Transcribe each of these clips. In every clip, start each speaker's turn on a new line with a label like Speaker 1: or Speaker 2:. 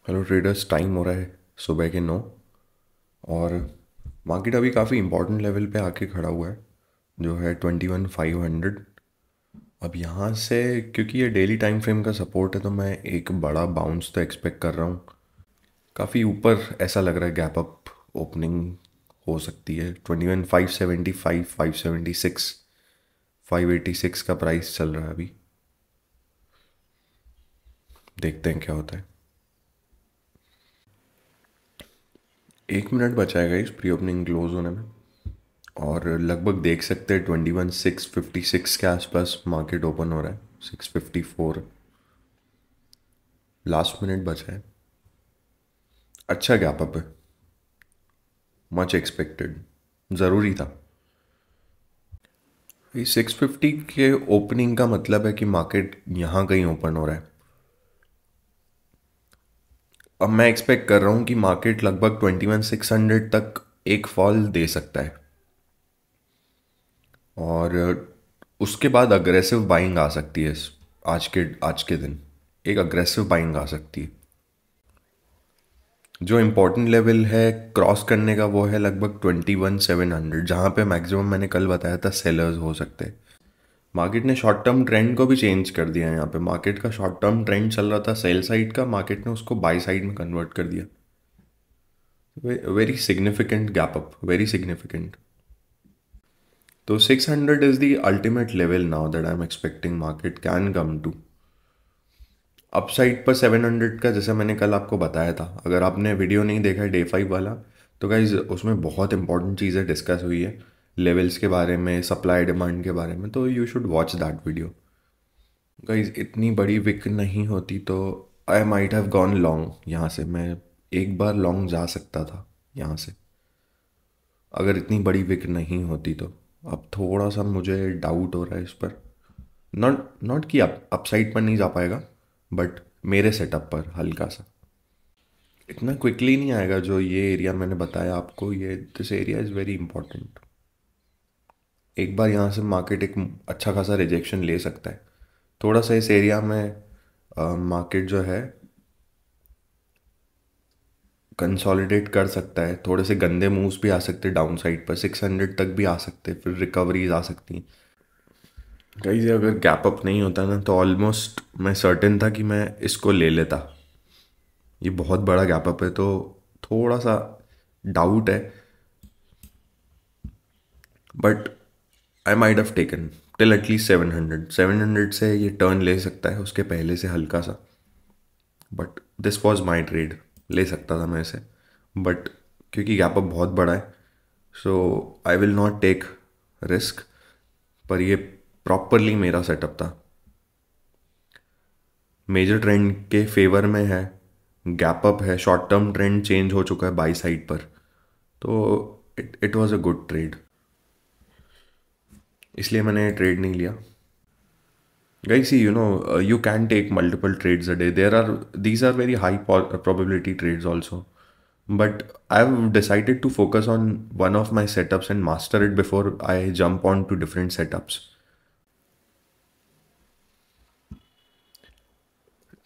Speaker 1: Hello traders, time हो रहा है सुबह के 9। और मार्केट अभी काफ़ी इंपॉर्टेंट लेवल पे आके खड़ा हुआ है, जो है 21,500। अब यहाँ से क्योंकि ये डेली टाइम फ्रेम का सपोर्ट है, तो मैं एक बड़ा बाउंस तो एक्सपेक्ट कर रहा हूँ। काफ़ी ऊपर ऐसा लग रहा है, गैप अप ओपनिंग हो सकती है। 21,575, 576, 586 का प्राइस चल रहा है अभी। देखते हैं क्या होता है। 1 मिनट बचा है इस प्री ओपनिंग क्लोज होने में। और लगभग देख सकते हैं 21,656 के आसपास मार्केट ओपन हो रहा है। 654 लास्ट मिनट बचा है। अच्छा गैप अप है, मच एक्सपेक्टेड, ज़रूरी था। ये 650 के ओपनिंग का मतलब है कि मार्केट यहाँ कहीं ओपन हो रहा है। अब मैं एक्सपेक्ट कर रहा हूँ कि मार्केट लगभग 21,600 तक एक फॉल दे सकता है। और उसके बाद अग्रेसिव बाइंग आ सकती है। आज के दिन एक अग्रेसिव बाइंग आ सकती है। जो इम्पोर्टेंट लेवल है क्रॉस करने का, वो है लगभग 21,700, जहाँ पे मैक्सिमम मैंने कल बताया था सेलर्स हो सकते हैं। मार्केट ने शॉर्ट टर्म ट्रेंड को भी चेंज कर दिया है। यहाँ पे मार्केट का शॉर्ट टर्म ट्रेंड चल रहा था सेल साइड का, मार्केट ने उसको बाय साइड में कन्वर्ट कर दिया। Very significant gap up, very significant. तो 600 is the ultimate level now that I am expecting market can come to. Upside पर 700 का, जैसे मैंने कल आपको बताया था, अगर आपने वीडियो नहीं देखा है डे 5 वाला, तो गाइज उसमें बहुत इंपॉर्टेंट चीज़ें डिस्कस हुई है, लेवल्स के बारे में, सप्लाई डिमांड के बारे में। तो you should watch that video. Guys इतनी बड़ी विक नहीं होती तो I might have gone long. यहाँ से मैं एक बार लॉन्ग जा सकता था यहाँ से, अगर इतनी बड़ी विक नहीं होती तो। अब थोड़ा सा मुझे डाउट हो रहा है इस पर। नॉट नॉट कि अपसाइड पर नहीं जा पाएगा, बट मेरे सेटअप पर हल्का सा। इतना क्विकली नहीं आएगा जो ये एरिया मैंने बताया आपको। ये this area is very important. एक बार यहाँ से मार्केट एक अच्छा खासा रिजेक्शन ले सकता है। थोड़ा सा इस एरिया में मार्केट जो है कंसोलिडेट कर सकता है। थोड़े से गंदे मूव्स भी आ सकते हैं डाउन साइड पर, 600 तक भी आ सकते हैं, फिर रिकवरीज आ सकती हैं। गाइस ये अगर गैप अप नहीं होता ना, तो ऑलमोस्ट मैं सर्टेन था कि मैं इसको ले लेता। ये बहुत बड़ा गैप अप है, तो थोड़ा सा डाउट है, but I might have taken till at least 700। 700 से ये टर्न ले सकता है, उसके पहले से हल्का सा। But this was my trade, ले सकता था मैं इसे, बट क्योंकि गैप अप बहुत बड़ा है, so I will not take risk. पर ये प्रॉपरली मेरा सेटअप था, मेजर ट्रेंड के फेवर में है, गैप अप है, शॉर्ट टर्म ट्रेंड चेंज हो चुका है बाई साइड पर। तो it was a good trade, इसलिए मैंने ट्रेड नहीं लिया। Guys, see, you can take multiple trades a day. These are very high probability trades also. But I've decided to focus on one of my setups and master it before I jump on to different setups.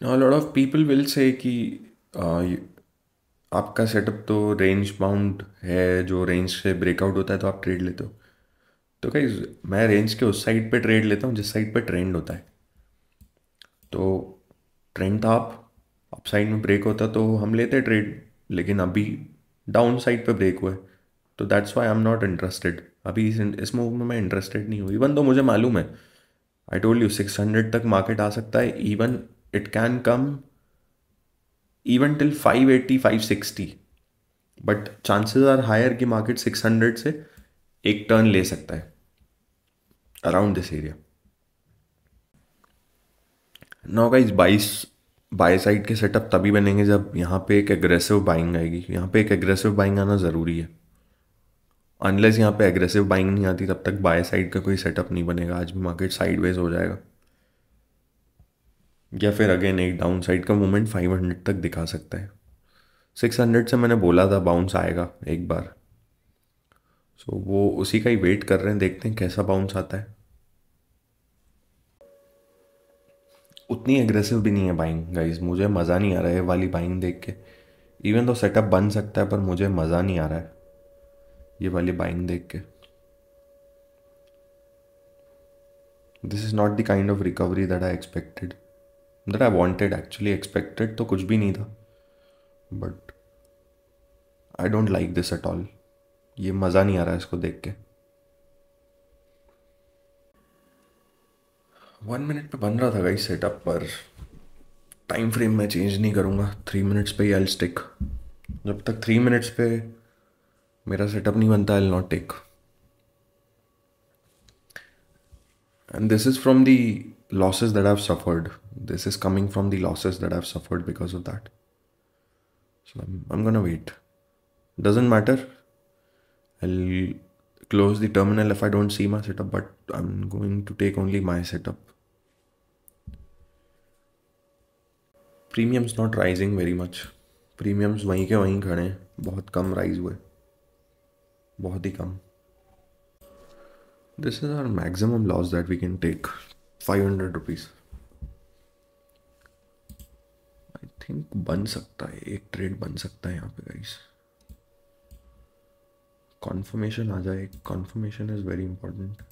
Speaker 1: Now, a lot of people will say कि आपका setup तो range bound है, जो range से breakout होता है तो आप ट्रेड लेते हो। तो गाइस मैं रेंज के उस साइड पे ट्रेड लेता हूँ जिस साइड पे ट्रेंड होता है। तो ट्रेंड था अप साइड में ब्रेक होता तो हम लेते ट्रेड, लेकिन अभी डाउन साइड पे ब्रेक हुआ है, तो that's why I am not interested. अभी इस मूव में मैं इंटरेस्टेड नहीं हूँ, इवन तो मुझे मालूम है, आई टोल्ड यू 600 तक मार्केट आ सकता है। Even it can come even till 580, 560, but chances are higher कि मार्केट 600 से एक टर्न ले सकता है around this area. Now guys 22 buy side के सेटअप तभी बनेंगे जब यहाँ पे एक एग्रेसिव बाइंग आएगी। यहाँ पे एक एग्रेसिव बाइंग आना ज़रूरी है। अनलेस यहाँ पे एग्रेसिव बाइंग नहीं आती, तब तक बाय साइड का कोई सेटअप नहीं बनेगा। आज भी मार्केट साइडवेज हो जाएगा, या फिर अगेन एक डाउन साइड का मूवमेंट 500 तक दिखा सकता है। 600 से मैंने बोला था बाउंस आएगा एक बार, सो वो उसी का ही वेट कर रहे हैं, देखते हैं कैसा बाउंस आता है। उतनी एग्रेसिव भी नहीं है बाइंग गाइज, मुझे मज़ा नहीं आ रहा है ये वाली बाइंग देख के। इवन तो सेटअप बन सकता है पर मुझे मज़ा नहीं आ रहा है ये वाली बाइंग देख के। This is not the kind of recovery that I expected, that I wanted. Actually expected तो कुछ भी नहीं था, but I don't like this at all. ये मज़ा नहीं आ रहा है इसको देख के। 1 मिनट पे बन रहा था गाइस सेटअप, पर टाइम फ्रेम मैं चेंज नहीं करूँगा। 3 मिनट्स पे ही आई स्टिक। जब तक 3 मिनट्स पे मेरा सेटअप नहीं बनता, I will not take. And this is from the losses that I've suffered. This is coming from the losses that I've suffered because of that. So I'm gonna wait. Doesn't matter. I'll close the terminal if I don't see my setup, but I'm going to take only my setup. Premiums not rising very much. Premiums वहीं के वहीं खड़े हैं, बहुत कम rise हुए, बहुत ही कम. This is our maximum loss that we can take, 500 rupees. I think बन सकता है, एक ट्रेड बन सकता है यहाँ पे गाइस. कॉन्फर्मेशन आ जाए, कॉन्फर्मेशन इज वेरी इंपॉर्टेंट.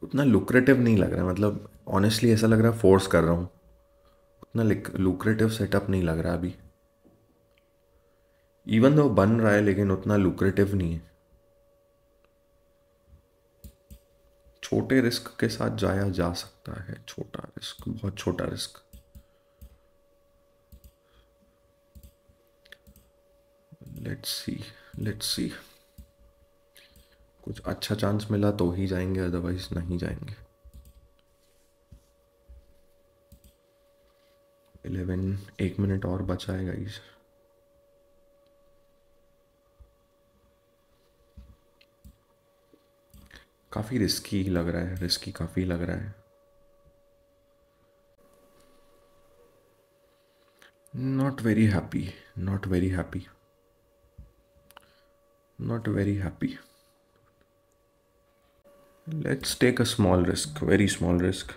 Speaker 1: उतना लुक्रेटिव नहीं लग रहा है, मतलब ऑनेस्टली ऐसा लग रहा है फोर्स कर रहा हूँ. उतना लुक्रेटिव सेटअप नहीं लग रहा अभी. इवन दो बन रहा है लेकिन उतना लुक्रेटिव नहीं है. छोटे रिस्क के साथ जाया जा सकता है. छोटा रिस्क, बहुत छोटा रिस्क. लेट्स सी, लेट्स सी. कुछ अच्छा चांस मिला तो ही जाएंगे, अदरवाइज नहीं जाएंगे. 11, 1 मिनट और बचा है गाइस. काफ़ी रिस्की लग रहा है, रिस्की काफ़ी लग रहा है. Not very happy, not very happy, not very happy. Let's take a small risk, very small risk.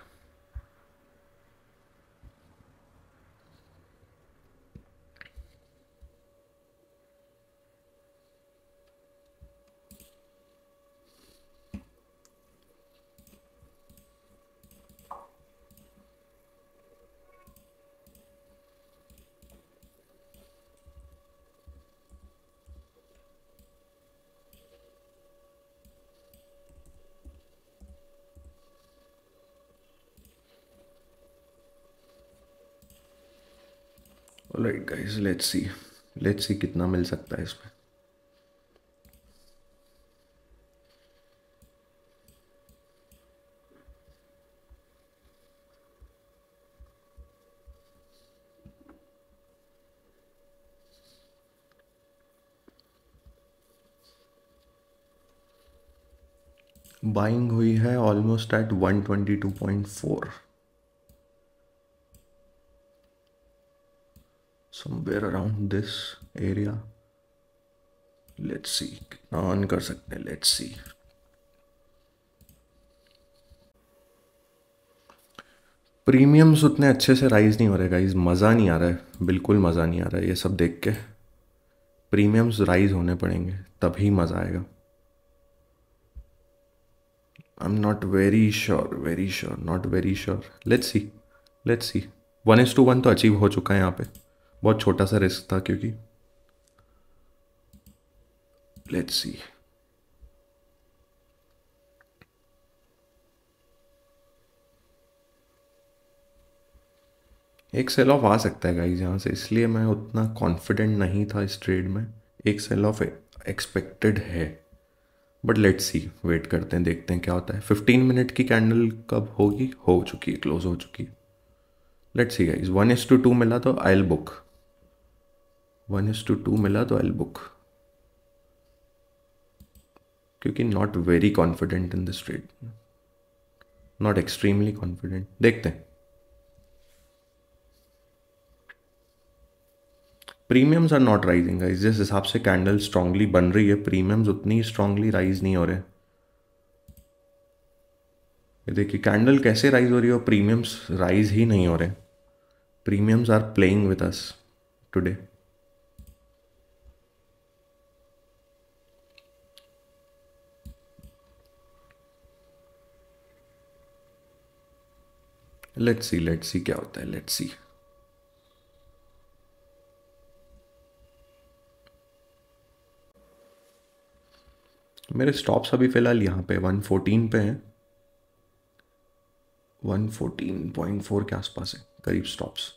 Speaker 1: Alright guys, let's see, let's see कितना मिल सकता है इसमें. बाइंग हुई है almost at 122.4, somewhere around this area. Let's see कितना earn कर सकते हैं. Let's see. प्रीमियम्स उतने अच्छे से राइज नहीं हो रहे गाइज. मज़ा नहीं आ रहा है, बिल्कुल मज़ा नहीं आ रहा है ये सब देख के. प्रीमियम्स राइज होने पड़ेंगे तभी मज़ा आएगा. I am not very sure, very sure, not very sure. Let's see, let's सी. 1:1 तो अचीव हो चुका है यहाँ पे. बहुत छोटा सा रिस्क था क्योंकि. Let's see. एक सेल ऑफ आ सकता है गाइज यहाँ से, इसलिए मैं उतना कॉन्फिडेंट नहीं था इस ट्रेड में. एक सेल ऑफ एक्सपेक्टेड है, बट लेट्स सी. वेट करते हैं, देखते हैं क्या होता है. 15 मिनट की कैंडल कब होगी, हो चुकी है, क्लोज हो चुकी है. Let's see guys. 1:2 मिला तो आई विल बुक. 1:2 मिला तो आई विल बुक, क्योंकि not very confident in this trade. Not extremely confident. देखते हैं. Premiums are not rising guys, जिस हिसाब से कैंडल स्ट्रांगली बन रही है प्रीमियम्स उतनी स्ट्रांगली राइज नहीं हो रहे। ये देखिए कैंडल कैसे राइज हो रही है और प्रीमियम्स राइज ही नहीं हो रहे। Premiums are playing with us today. Let's see क्या होता है, लेट्स सी। मेरे स्टॉप्स अभी फिलहाल यहाँ पे 114 पे हैं, 114.4 के आसपास है करीब स्टॉप्स।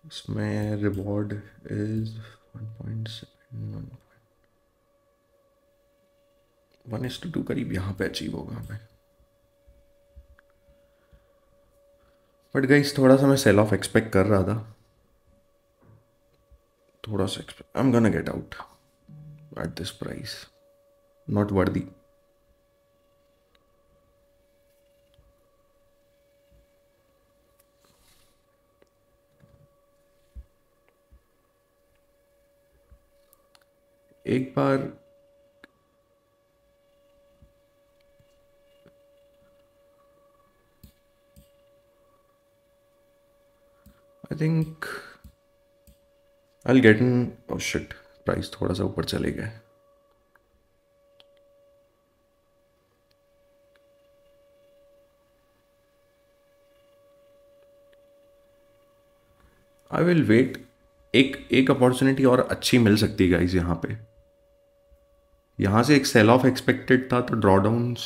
Speaker 1: इसमें रिवॉर्ड इज 1.7, 1:2 करीब यहाँ पे अचीव होगा हमें। बट गाइस थोड़ा सा मैं सेल ऑफ एक्सपेक्ट कर रहा था, थोड़ा सा expect. I am gonna get out at this price, not worthy. एक बार I think I get in. Oh shit, price थोड़ा सा ऊपर चले गए। I will wait. एक एक अपॉर्चुनिटी और अच्छी मिल सकती है गाइज यहाँ पे। यहाँ से एक सेल ऑफ एक्सपेक्टेड था तो ड्रॉडाउन्स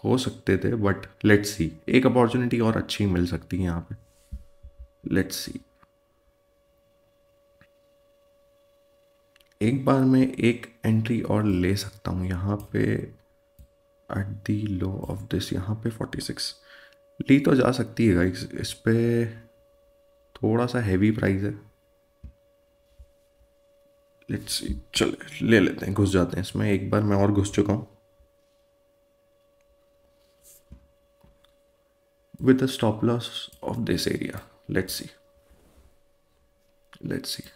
Speaker 1: हो सकते थे, बट लेट्स सी, एक अपॉर्चुनिटी और अच्छी मिल सकती है यहाँ पे। Let's see. एक बार मैं एक एंट्री और ले सकता हूँ यहाँ पे at the low of this, यहाँ पे 46 ली तो जा सकती है गाइस। इस पे थोड़ा सा हैवी प्राइस है। लेट्स सी, चले ले लेते हैं, घुस जाते हैं इसमें। एक बार मैं और घुस चुका हूँ with a stop loss of this area. Let's see. Let's see.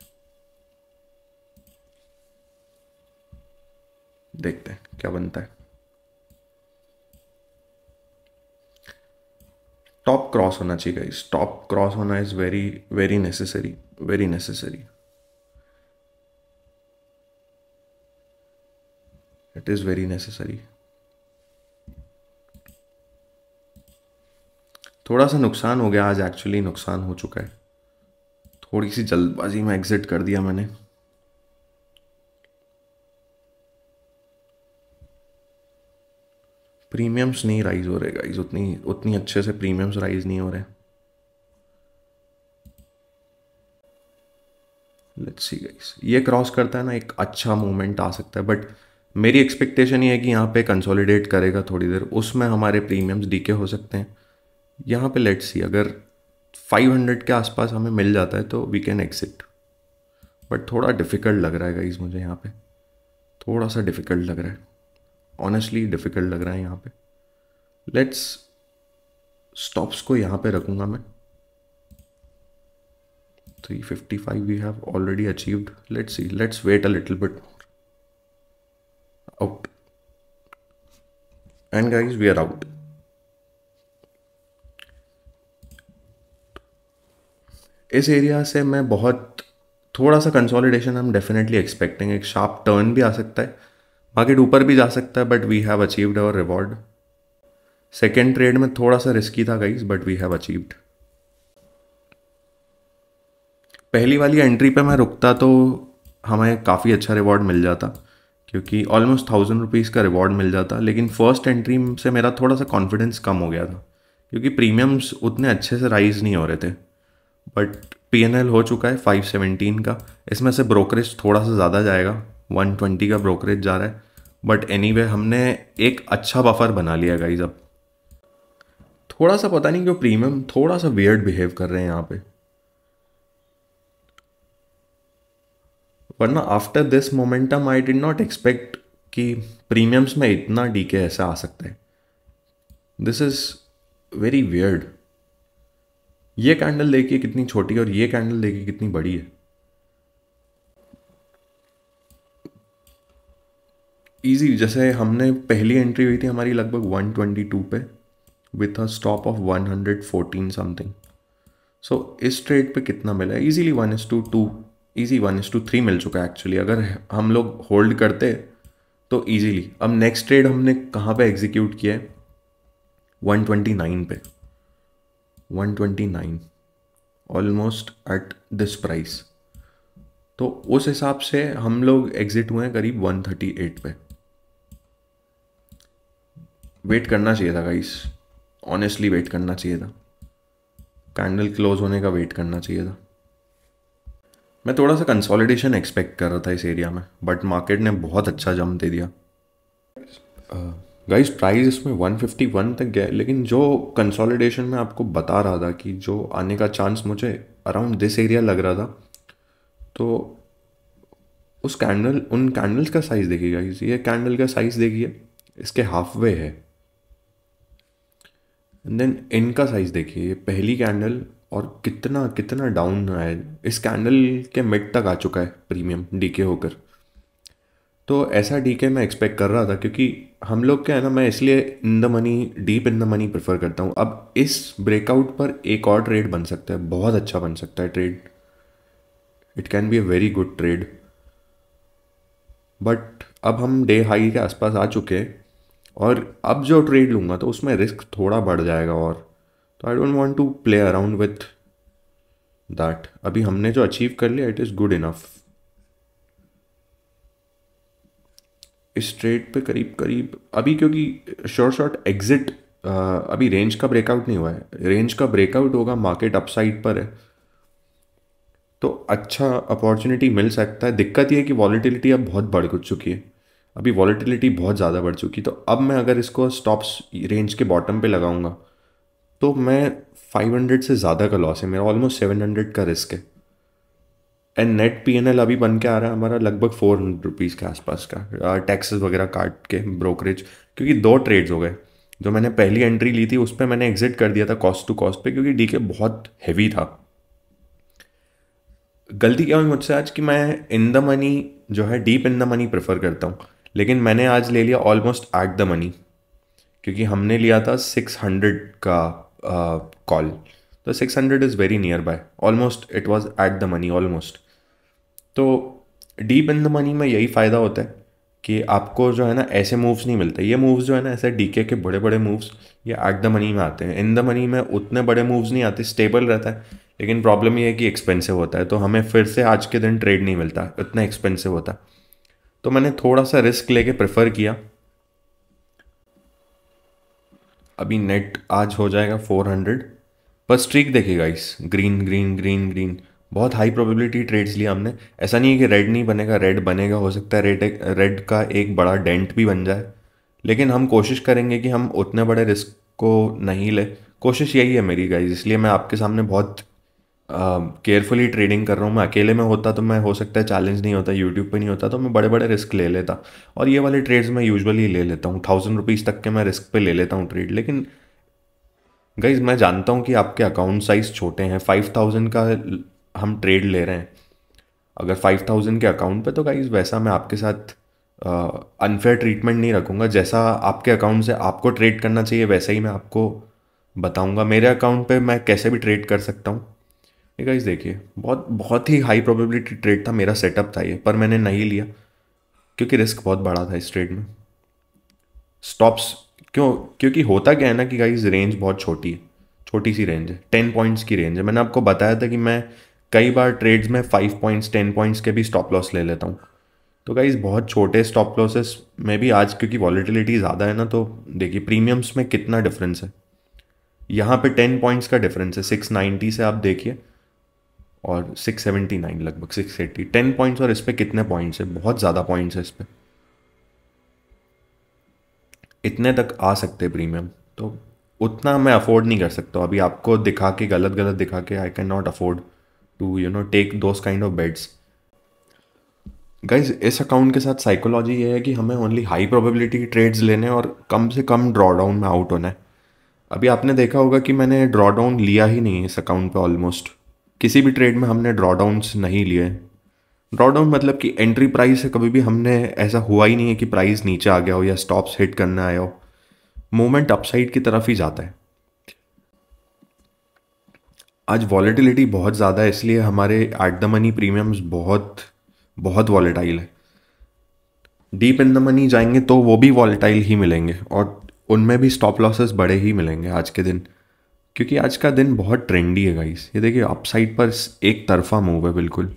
Speaker 1: देखते हैं क्या बनता है। टॉप क्रॉस होना चाहिए गाइस, टॉप क्रॉस होना is very very necessary, very necessary. It is very necessary. थोड़ा सा नुकसान हो गया आज, एक्चुअली नुकसान हो चुका है। थोड़ी सी जल्दबाजी में एग्जिट कर दिया मैंने। प्रीमियम्स नहीं राइज हो रहे गाइस, उतनी उतनी अच्छे से प्रीमियम्स राइज नहीं हो रहे। लेट्स सी गाइस, ये क्रॉस करता है ना एक अच्छा मूवमेंट आ सकता है, बट मेरी एक्सपेक्टेशन ये है कि यहाँ पे कंसोलिडेट करेगा थोड़ी देर, उसमें हमारे प्रीमियम्स डीके हो सकते हैं। यहाँ पे लेट्स सी, अगर 500 के आसपास हमें मिल जाता है तो वी कैन एग्जिट। बट थोड़ा डिफ़िकल्ट लग रहा है गाइस मुझे यहाँ पे, थोड़ा सा डिफ़िकल्ट लग रहा है, ऑनेस्टली डिफ़िकल्ट लग रहा है यहाँ पे। लेट्स स्टॉप्स को यहाँ पे रखूँगा मैं। 355 we have already achieved. Let's see, let's wait a little bit more. Out. And guys, we are out. इस एरिया से मैं बहुत थोड़ा सा कंसोलिडेशन हम डेफिनेटली एक्सपेक्टिंग, एक शार्प टर्न भी आ सकता है, मार्केट ऊपर भी जा सकता है, but we have achieved our reward. Second trade में थोड़ा सा रिस्की था guys, but we have achieved. पहली वाली एंट्री पे मैं रुकता तो हमें काफ़ी अच्छा रिवॉर्ड मिल जाता, क्योंकि ऑलमोस्ट 1000 रुपीज़ का रिवॉर्ड मिल जाता। लेकिन फर्स्ट एंट्री से मेरा थोड़ा सा कॉन्फिडेंस कम हो गया था, क्योंकि प्रीमियम्स उतने अच्छे से राइज नहीं हो रहे थे। बट PNL हो चुका है 517 का। इसमें से ब्रोकरेज थोड़ा सा ज़्यादा जाएगा, 120 का ब्रोकरेज जा रहा है। बट एनीवे हमने एक अच्छा बफर बना लिया गाइज। अब थोड़ा सा पता नहीं क्यों प्रीमियम थोड़ा सा वियर्ड बिहेव कर रहे हैं यहाँ पे, वरना after this momentum I did not expect कि प्रीमियम्स में इतना डीके ऐसा आ सकता है। This is very weird. ये कैंडल देखिए कितनी छोटी है और ये कैंडल देखिए कितनी बड़ी है। इजी, जैसे हमने पहली एंट्री हुई थी हमारी लगभग 122 पे with a stop of 114 something. So इस ट्रेड पे कितना मिला है? इजीली 1:2, इजी 1:3 मिल चुका है एक्चुअली। अगर हम लोग होल्ड करते तो इजीली। अब नेक्स्ट ट्रेड हमने कहाँ पे एग्जीक्यूट किया है? 129 पे, 129 ऑलमोस्ट एट दिस प्राइस। तो उस हिसाब से हम लोग एग्जिट हुए हैं करीब 138 पे। वेट करना चाहिए था गाइस, ऑनेस्टली वेट करना चाहिए था, कैंडल क्लोज होने का वेट करना चाहिए था। मैं थोड़ा सा कंसोलिडेशन एक्सपेक्ट कर रहा था इस एरिया में, बट मार्केट ने बहुत अच्छा जंप दे दिया। गाइस प्राइस इसमें 151 तक गया, लेकिन जो कंसोलिडेशन में आपको बता रहा था कि जो आने का चांस मुझे अराउंड दिस एरिया लग रहा था, तो उस कैंडल उन कैंडल्स का साइज़ देखिए गाइस, ये कैंडल का साइज़ देखिए, इसके हाफ वे है। एंड देन इनका साइज़ देखिए, ये पहली कैंडल, और कितना कितना डाउन है। इस कैंडल के मिड तक आ चुका है प्रीमियम डीके होकर। तो ऐसा डीके मैं एक्सपेक्ट कर रहा था, क्योंकि हम लोग क्या है ना, मैं इसलिए in the money, deep in the money prefer करता हूँ। अब इस ब्रेकआउट पर एक और ट्रेड बन सकता है, बहुत अच्छा बन सकता है trade, it can be a very good trade. But अब हम डे हाई के आसपास आ चुके हैं, और अब जो ट्रेड लूँगा तो उसमें रिस्क थोड़ा बढ़ जाएगा, और तो I don't want to play around with that. अभी हमने जो अचीव कर लिया इट इज़ गुड इनफ। इस ट्रेड पे करीब करीब अभी, क्योंकि शॉर्ट एग्जिट, अभी रेंज का ब्रेकआउट नहीं हुआ है। रेंज का ब्रेकआउट होगा, मार्केट अपसाइड पर है, तो अच्छा अपॉर्चुनिटी मिल सकता है। दिक्कत ये है कि वॉलीटिलिटी अब बहुत बढ़ चुकी है, अभी वॉलीटिलिटी बहुत ज़्यादा बढ़ चुकी है। तो अब मैं अगर इसको स्टॉप्स रेंज के बॉटम पे लगाऊंगा तो मैं 500 से ज़्यादा का लॉस है मेरा, ऑलमोस्ट 700 का रिस्क है। एंड नेट पीएनएल अभी बन के आ रहा है हमारा लगभग 400 रुपीज़ के आसपास का, टैक्सेस वगैरह काट के, ब्रोकरेज। क्योंकि दो ट्रेड्स हो गए, जो मैंने पहली एंट्री ली थी उस पर मैंने एग्जिट कर दिया था कॉस्ट टू कॉस्ट पे, क्योंकि डीके बहुत हैवी था। गलती क्या हुई मुझसे आज कि मैं इन द मनी जो है, deep in the money prefer करता हूँ, लेकिन मैंने आज ले लिया ऑलमोस्ट एट द मनी, क्योंकि हमने लिया था 600 का कॉल। तो 600 is very near by, almost it was at the money almost. तो डीप इन द मनी में यही फ़ायदा होता है कि आपको जो है ना ऐसे मूव्स नहीं मिलते। ये मूव्स जो है ना, ऐसे डीके के बड़े बड़े मूव्स, ये एट द मनी में आते हैं। इन द मनी में उतने बड़े मूव्स नहीं आते, स्टेबल रहता है, लेकिन प्रॉब्लम ये है कि एक्सपेंसिव होता है। तो हमें फिर से आज के दिन ट्रेड नहीं मिलता, इतना एक्सपेंसिव होता है। तो मैंने थोड़ा सा रिस्क लेके प्रेफर किया। अभी नेट आज हो जाएगा 400, पर स्ट्रीक देखिए guys, green green green green, बहुत हाई प्रोबेबिलिटी ट्रेड्स लिया हमने। ऐसा नहीं है कि रेड नहीं बनेगा, रेड बनेगा, हो सकता है रेड रेड का एक बड़ा डेंट भी बन जाए, लेकिन हम कोशिश करेंगे कि हम उतने बड़े रिस्क को नहीं ले। कोशिश यही है मेरी गाइस, इसलिए मैं आपके सामने बहुत केयरफुली ट्रेडिंग कर रहा हूँ। मैं अकेले में होता तो मैं, हो सकता है चैलेंज नहीं होता, यूट्यूब पे नहीं होता, तो मैं बड़े बड़े रिस्क ले लेता। और ये वाले ट्रेड्स मैं यूजुअली ले लेता हूँ, 1000 रुपीज़ तक के मैं रिस्क पे ले लेता हूँ ट्रेड। लेकिन गाइज मैं जानता हूँ कि आपके अकाउंट साइज छोटे हैं, 5000 का हम ट्रेड ले रहे हैं अगर 5000 के अकाउंट पे, तो गाइज वैसा मैं आपके साथ अनफेयर ट्रीटमेंट नहीं रखूँगा। जैसा आपके अकाउंट से आपको ट्रेड करना चाहिए वैसा ही मैं आपको बताऊँगा। मेरे अकाउंट पे मैं कैसे भी ट्रेड कर सकता हूँ। ये गाइज देखिए, बहुत बहुत ही हाई प्रोबेबिलिटी ट्रेड था, मेरा सेटअप था ये, पर मैंने नहीं लिया क्योंकि रिस्क बहुत बड़ा था इस ट्रेड में। स्टॉप्स क्यों? क्योंकि होता क्या है ना कि गाइस रेंज बहुत छोटी है, छोटी सी रेंज है, 10 पॉइंट्स की रेंज है। मैंने आपको बताया था कि मैं कई बार ट्रेड्स में 5 पॉइंट्स 10 पॉइंट्स के भी स्टॉप लॉस ले लेता हूँ। तो गाइस बहुत छोटे स्टॉप लॉसेस में भी आज, क्योंकि वॉलीटिलिटी ज़्यादा है ना, तो देखिए प्रीमियम्स में कितना डिफरेंस है। यहाँ पे 10 पॉइंट्स का डिफरेंस है, 690 से आप देखिए, और 679, लगभग 680, 10 पॉइंट्स, और इस पर कितने पॉइंट्स है? बहुत ज़्यादा पॉइंट्स है इस पर, इतने तक आ सकते प्रीमियम। तो उतना मैं अफोर्ड नहीं कर सकता अभी आपको दिखा के, गलत गलत दिखा के। I can not afford to take those kind of bets. Guys इस अकाउंट के साथ साइकोलॉजी ये है कि हमें ओनली हाई प्रोबेबिलिटी ट्रेड्स लेने और कम से कम ड्रॉ डाउन में आउट होना है। अभी आपने देखा होगा कि मैंने ड्रॉ डाउन लिया ही नहीं है इस अकाउंट पे। ऑलमोस्ट किसी भी ट्रेड में हमने ड्रॉ डाउन्स नहीं लिए। ड्रॉ डाउन मतलब कि एंट्री प्राइस है, कभी भी हमने ऐसा हुआ ही नहीं है कि प्राइस नीचे आ गया हो या स्टॉप्स हिट करने आया हो। मूवमेंट अपसाइड की तरफ ही जाता है। आज वॉलेटिलिटी बहुत ज़्यादा है, इसलिए हमारे एट द मनी प्रीमियम्स बहुत बहुत वॉलेटाइल है। डीप इन द मनी जाएंगे तो वो भी वॉलेटाइल ही मिलेंगे, और उनमें भी स्टॉप लॉसेस बड़े ही मिलेंगे आज के दिन, क्योंकि आज का दिन बहुत ट्रेंडी है गाइस। ये देखिए अपसाइड पर एक तरफा मूव है बिल्कुल।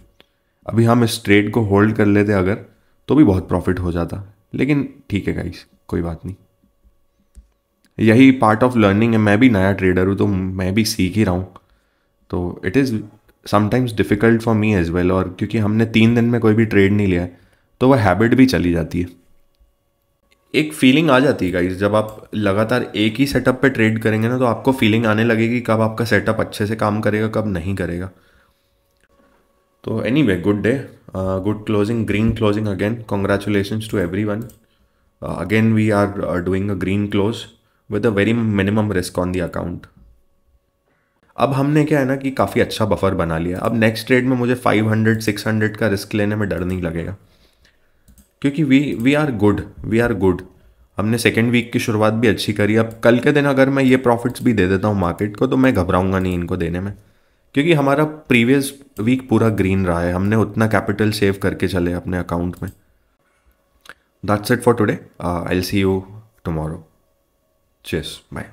Speaker 1: अभी हम इस ट्रेड को होल्ड कर लेते अगर, तो भी बहुत प्रॉफिट हो जाता, लेकिन ठीक है गाइस, कोई बात नहीं। यही पार्ट ऑफ लर्निंग है। मैं भी नया ट्रेडर हूँ तो मैं भी सीख ही रहा हूँ, तो it is sometimes difficult for me as well. और क्योंकि हमने 3 दिन में कोई भी ट्रेड नहीं लिया है, तो वह हैबिट भी चली जाती है। एक फीलिंग आ जाती है गाइस, जब आप लगातार एक ही सेटअप पे ट्रेड करेंगे ना, तो आपको फीलिंग आने लगेगी कब आपका सेटअप अच्छे से काम करेगा, कब नहीं करेगा। तो anyway, good day, good closing, green closing again. Congratulations to everyone. Again we are doing a green close with a very minimum risk on the account. अब हमने क्या है ना कि काफ़ी अच्छा बफर बना लिया। अब नेक्स्ट ट्रेड में मुझे 500-600 का रिस्क लेने में डर नहीं लगेगा, क्योंकि वी आर गुड। हमने सेकेंड वीक की शुरुआत भी अच्छी करी। अब कल के दिन अगर मैं ये प्रॉफिट्स भी दे देता हूँ मार्केट को, तो मैं घबराऊंगा नहीं इनको देने में, क्योंकि हमारा प्रीवियस वीक पूरा ग्रीन रहा है। हमने उतना कैपिटल सेव करके चले अपने अकाउंट में। That's it for today. I will see you tomorrow. Cheers, bye.